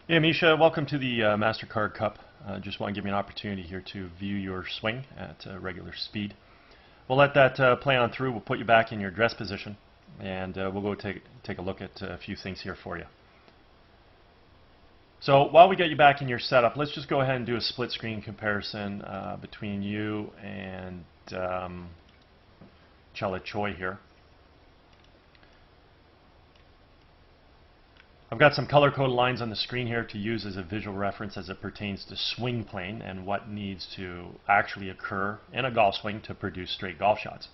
Hey Misha, welcome to the MasterCard Cup. Just want to give you an opportunity here to view your swing at regular speed. We'll let that play on through. We'll put you back in your dress position, and we'll go take a look at a few things here for you. So while we get you back in your setup, let's just go ahead and do a split screen comparison between you and Chela Choi here. I've got some color-coded lines on the screen here to use as a visual reference as it pertains to swing plane and what needs to actually occur in a golf swing to produce straight golf shots.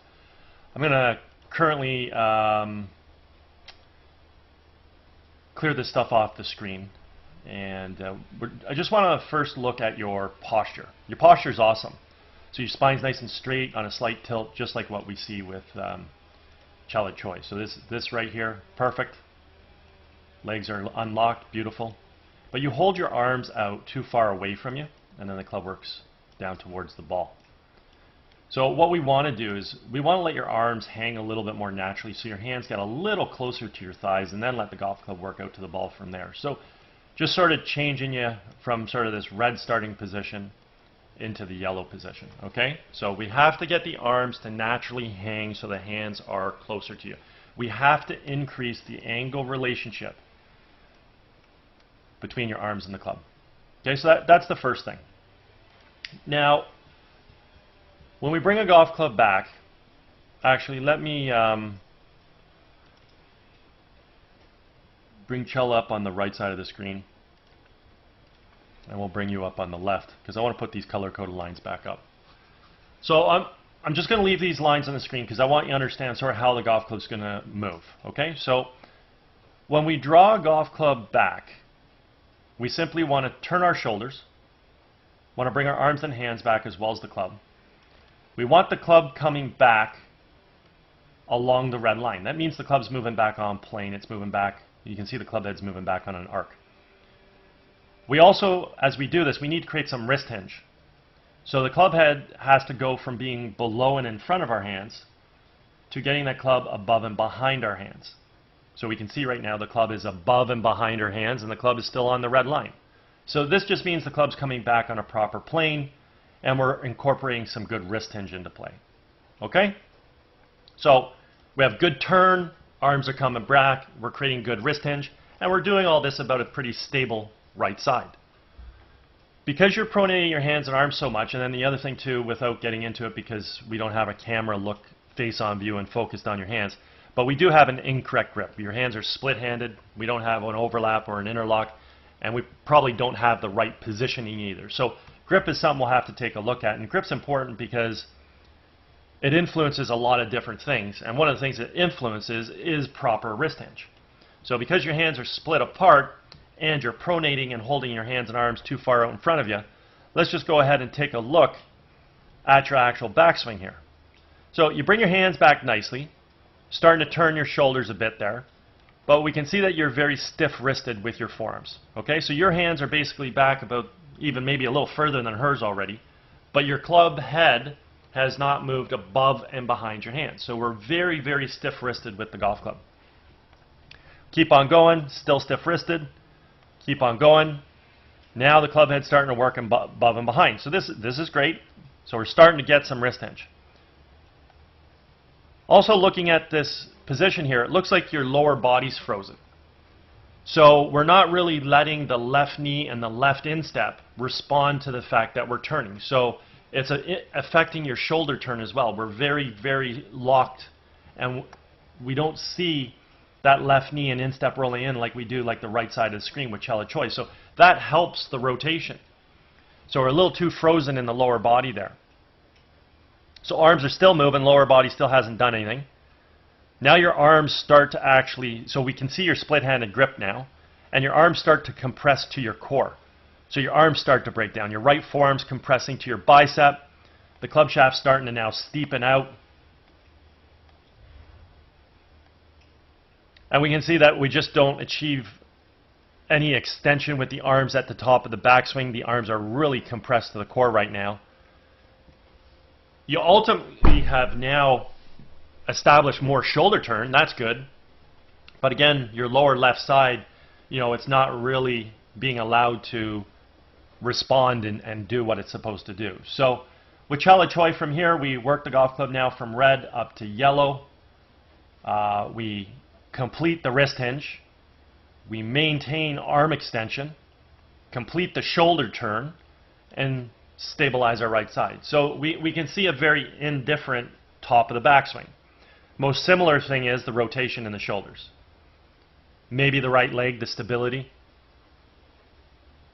I'm going to currently clear this stuff off the screen, and I just want to first look at your posture. Your posture is awesome. So your spine's nice and straight on a slight tilt, just like what we see with Chela Choi. So this right here, perfect. Legs are unlocked, beautiful. But you hold your arms out too far away from you, and then the club works down towards the ball. So what we want to do is we want to let your arms hang a little bit more naturally so your hands get a little closer to your thighs, and then let the golf club work out to the ball from there. So just sort of changing you from sort of this red starting position into the yellow position, okay? So we have to get the arms to naturally hang so the hands are closer to you. We have to increase the angle relationship between your arms and the club. Okay, so that's the first thing. Now, when we bring a golf club back, actually let me bring Chela up on the right side of the screen, and we'll bring you up on the left because I want to put these color-coded lines back up. So I'm just going to leave these lines on the screen because I want you to understand sort of how the golf club is going to move. Okay, so when we draw a golf club back, we simply want to turn our shoulders, want to bring our arms and hands back as well as the club. We want the club coming back along the red line. That means the club's moving back on plane. It's moving back. You can see the club head's moving back on an arc. We also, as we do this, we need to create some wrist hinge. So the club head has to go from being below and in front of our hands to getting that club above and behind our hands. So we can see right now the club is above and behind our hands, and the club is still on the red line. So this just means the club's coming back on a proper plane, and we're incorporating some good wrist hinge into play. Okay? So we have good turn, arms are coming back, we're creating good wrist hinge, and we're doing all this about a pretty stable right side. Because you're pronating your hands and arms so much, and then the other thing too, without getting into it because we don't have a camera look face on view and focused on your hands, but we do have an incorrect grip. Your hands are split-handed, we don't have an overlap or an interlock, and we probably don't have the right positioning either. So grip is something we'll have to take a look at, and grip's important because it influences a lot of different things, and one of the things it influences is proper wrist hinge. So because your hands are split apart, and you're pronating and holding your hands and arms too far out in front of you, let's just go ahead and take a look at your actual backswing here. So you bring your hands back nicely, starting to turn your shoulders a bit there, but we can see that you're very stiff-wristed with your forearms. Okay, so your hands are basically back about even maybe a little further than hers already, but your club head has not moved above and behind your hands. So we're very, very stiff-wristed with the golf club. Keep on going, still stiff-wristed. Keep on going. Now the club head's starting to work above and behind. So this is great. So we're starting to get some wrist hinge. Also looking at this position here, it looks like your lower body's frozen. So we're not really letting the left knee and the left instep respond to the fact that we're turning. So it's affecting your shoulder turn as well. We're very, very locked, and we don't see that left knee and instep rolling in like we do like the right side of the screen with Chela Choi. So that helps the rotation. So we're a little too frozen in the lower body there. So arms are still moving, lower body still hasn't done anything. Now your arms start to actually, so we can see your split-handed grip now, and your arms start to compress to your core. So your arms start to break down. Your right forearm's compressing to your bicep. The club shaft's starting to now steepen out. And we can see that we just don't achieve any extension with the arms at the top of the backswing. The arms are really compressed to the core right now. You ultimately have now established more shoulder turn. That's good. But again, your lower left side, you know, it's not really being allowed to respond and do what it's supposed to do. So with Chala Choi from here, we work the golf club now from red up to yellow. We complete the wrist hinge. We maintain arm extension, complete the shoulder turn, and stabilize our right side. So we can see a very indifferent top of the backswing. Most similar thing is the rotation in the shoulders. Maybe the right leg, the stability.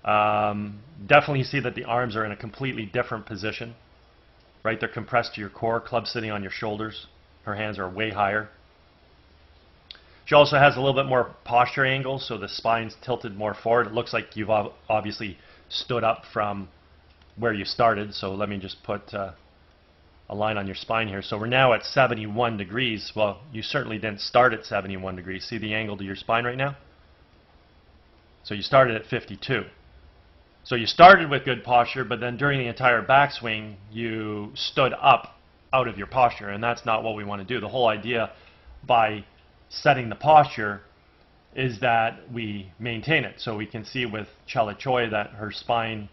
Definitely see that the arms are in a completely different position. Right, they're compressed to your core, club sitting on your shoulders. Her hands are way higher. She also has a little bit more posture angle, so the spine's tilted more forward. It looks like you've obviously stood up from where you started, so let me just put a line on your spine here. So we're now at 71 degrees. Well, you certainly didn't start at 71 degrees. See the angle to your spine right now? So you started at 52. So you started with good posture, but then during the entire backswing, you stood up out of your posture, and that's not what we want to do. The whole idea by setting the posture is that we maintain it. So we can see with Chala Choi that her spine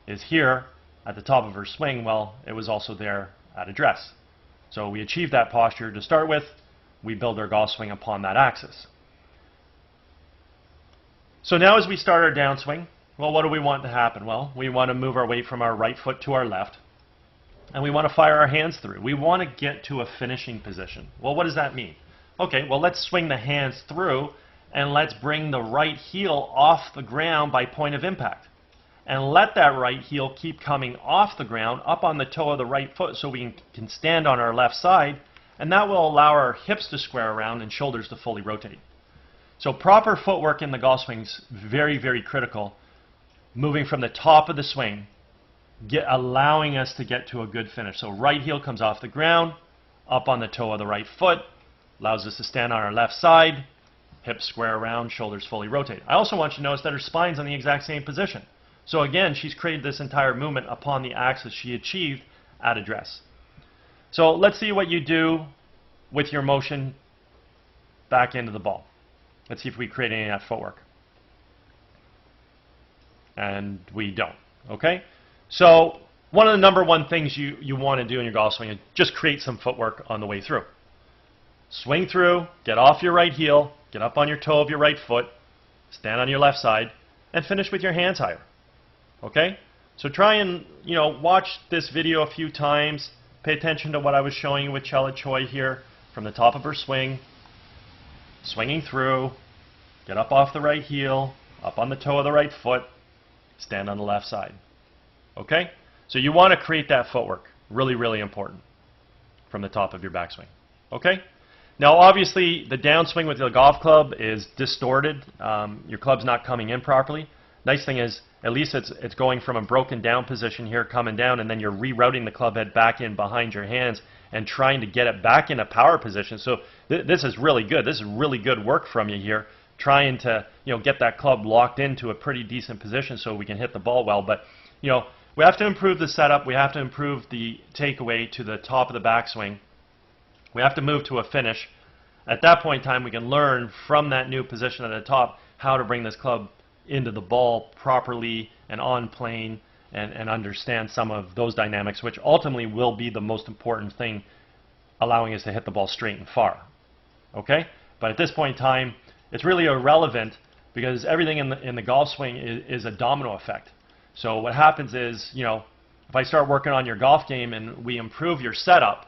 is here at the top of her swing. Well, it was also there at address. So we achieve that posture to start with. We build our golf swing upon that axis. So now as we start our downswing, well, what do we want to happen? Well, we want to move our weight from our right foot to our left, and we want to fire our hands through. We want to get to a finishing position. Well, what does that mean? Okay, well, let's swing the hands through, and let's bring the right heel off the ground by point of impact. And let that right heel keep coming off the ground, up on the toe of the right foot, so we can stand on our left side, and that will allow our hips to square around and shoulders to fully rotate. So proper footwork in the golf swing is very, very critical. Moving from the top of the swing, allowing us to get to a good finish. So right heel comes off the ground, up on the toe of the right foot, allows us to stand on our left side, hips square around, shoulders fully rotate. I also want you to notice that her spine's in the exact same position. So again, she's created this entire movement upon the axis she achieved at address. So let's see what you do with your motion back into the ball. Let's see if we create any of that footwork. And we don't. Okay? So one of the number one things you want to do in your golf swing is just create some footwork on the way through. Swing through, get off your right heel, get up on your toe of your right foot, stand on your left side, and finish with your hands higher. Okay? So try and, watch this video a few times. Pay attention to what I was showing you with Chala Choi here from the top of her swing. Swinging through, get up off the right heel, up on the toe of the right foot, stand on the left side. Okay? So you want to create that footwork. Really, really important from the top of your backswing. Okay? Now obviously the downswing with the golf club is distorted. Your club's not coming in properly. Nice thing is at least it's going from a broken down position here, coming down, and then you're rerouting the club head back in behind your hands and trying to get it back in a power position. So this is really good. This is really good work from you here, trying to get that club locked into a pretty decent position so we can hit the ball well. But we have to improve the setup. We have to improve the takeaway to the top of the backswing. We have to move to a finish. At that point in time, we can learn from that new position at the top how to bring this club into the ball properly and on plane, and understand some of those dynamics, which ultimately will be the most important thing, allowing us to hit the ball straight and far. Okay? But at this point in time, it's really irrelevant because everything in the golf swing is a domino effect. So what happens is, if I start working on your golf game and we improve your setup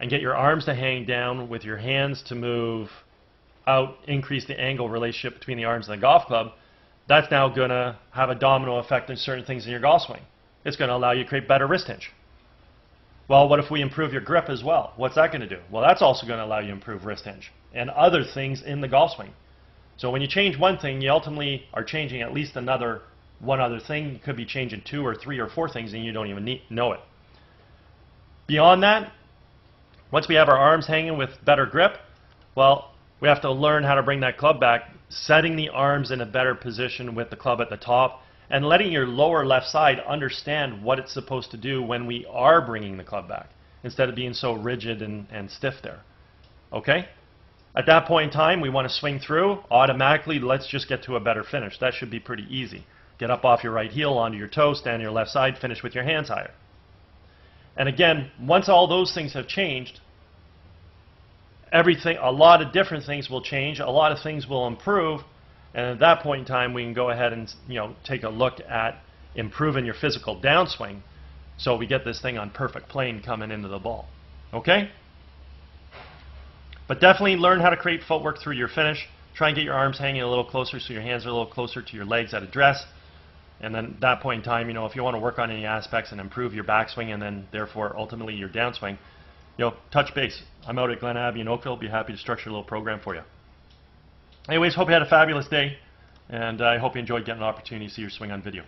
and get your arms to hang down with your hands to move out, increase the angle relationship between the arms and the golf club, that's now going to have a domino effect on certain things in your golf swing. It's going to allow you to create better wrist hinge. Well, what if we improve your grip as well? What's that going to do? Well, that's also going to allow you to improve wrist hinge and other things in the golf swing. So when you change one thing, you ultimately are changing at least one other thing. You could be changing 2 or 3 or 4 things and you don't even know it. Beyond that, once we have our arms hanging with better grip, well, we have to learn how to bring that club back, setting the arms in a better position with the club at the top, and letting your lower left side understand what it's supposed to do when we are bringing the club back, instead of being so rigid and stiff there. Okay? At that point in time, we want to swing through. Automatically, let's just get to a better finish. That should be pretty easy. Get up off your right heel, onto your toe, stand on your left side, finish with your hands higher. And again, once all those things have changed, everything, a lot of different things will change, a lot of things will improve, and at that point in time, we can go ahead and take a look at improving your physical downswing so we get this thing on perfect plane coming into the ball. Okay? But definitely learn how to create footwork through your finish. Try and get your arms hanging a little closer so your hands are a little closer to your legs at address. And then at that point in time, if you want to work on any aspects and improve your backswing and then therefore ultimately your downswing, touch base. I'm out at Glen Abbey in Oakville. Be happy to structure a little program for you. Anyways, hope you had a fabulous day, and I hope you enjoyed getting an opportunity to see your swing on video.